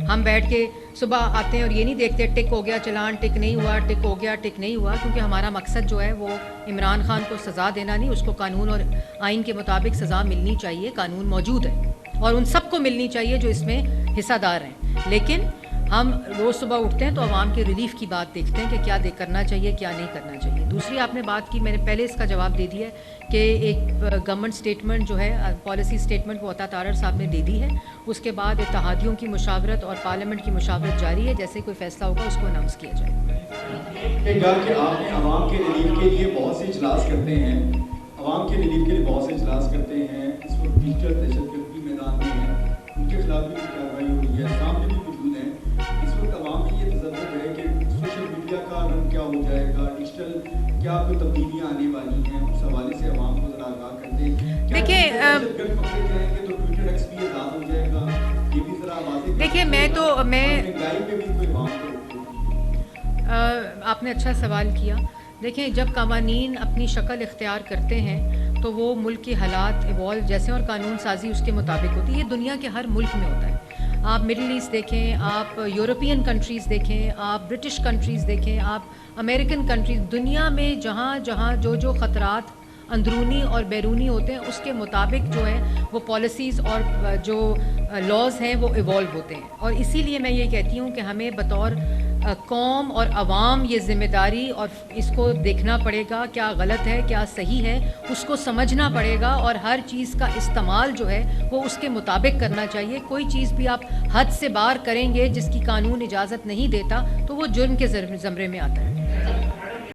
[SPEAKER 1] ہم بیٹھ کے صبح آتے ہیں اور یہ نہیں دیکھتے ٹک ہو گیا چلان، ٹک نہیں ہوا، ٹک ہو گیا ٹک نہیں ہوا، کیونکہ ہمارا مقصد جو ہے وہ عمران خان کو سزا دینا نہیں، اس کو قانون اور آئین کے مطابق سزا ملنی چاہیے. قانون موجود ہے اور ان سب کو ملنی چاہیے جو اس میں حصہ دار ہیں. لیکن ہم روز صبح اٹھتے ہیں تو عوام کے ریلیف کی بات دیکھتے ہیں کہ کیا کرنا چاہیے کیا نہیں کرنا چاہیے. دوسری آپ نے بات کی، میں نے پہلے اس کا جواب دے دیا ہے کہ ایک گورنمنٹ سٹیٹمنٹ جو ہے، پالیسی سٹیٹمنٹ وہ عطا طاہر صاحب نے دے دی ہے. اس کے بعد اتحادیوں کی مشاورت اور پارلیمنٹ کی مشاورت جاری ہے. جیسے کوئی فیصلہ ہوگا اس کو اناؤنس کیا جائے گا.
[SPEAKER 7] ایک بات کہ آپ نے عوام کے ریلیف کے لیے بہت سے اجلاس کرتے ہیں، عوام کے ریلیف کے لیے بہت سے اجلاس کرتے ہیں. اس وقت ٹیچر دہشت گردی میدان میں ہیں، ان کے خلاف بھی کارروائی ہو رہی ہے، سامنے بھی موجود ہیں. اس وقت عوام میں یہ تصور ہے کہ سوشل میڈیا کا رنگ کیا ہو جائے گا، ڈیجیٹل کیا کوئی تبدیلیاں آنے والی ہیں، اس حوالے سے عوام کو ذرا آگاہ کرتے ہیں. دیکھیں پکڑے جائیں گے تو ٹویٹر ایکس بھی آزاد ہو جائے گا، یہ بھی ذرا واضح.
[SPEAKER 1] دیکھیں میں
[SPEAKER 7] مہنگائی پہ بھی کوئی عوام کو
[SPEAKER 1] آپ نے اچھا سوال کیا. دیکھیں جب قوانین اپنی شکل اختیار کرتے ہیں تو وہ ملک کے حالات ایوالو جیسے اور قانون سازی اس کے مطابق ہوتی ہے. یہ دنیا کے ہر ملک میں ہوتا ہے. آپ مڈل ایسٹ دیکھیں، آپ یورپین کنٹریز دیکھیں، آپ برٹش کنٹریز دیکھیں، آپ امریکن کنٹریز، دنیا میں جہاں جہاں جو خطرات اندرونی اور بیرونی ہوتے ہیں اس کے مطابق جو ہے وہ پالیسیز اور جو لاز ہیں وہ ایوالو ہوتے ہیں. اور اسی لیے میں یہ کہتی ہوں کہ ہمیں بطور قوم اور عوام یہ ذمہ داری اور اس کو دیکھنا پڑے گا کیا غلط ہے کیا صحیح ہے، اس کو سمجھنا پڑے گا اور ہر چیز کا استعمال جو ہے وہ اس کے مطابق کرنا چاہیے. کوئی چیز بھی آپ حد سے باہر کریں گے جس کی قانون اجازت نہیں دیتا تو وہ جرم کے زمرے میں آتا ہے.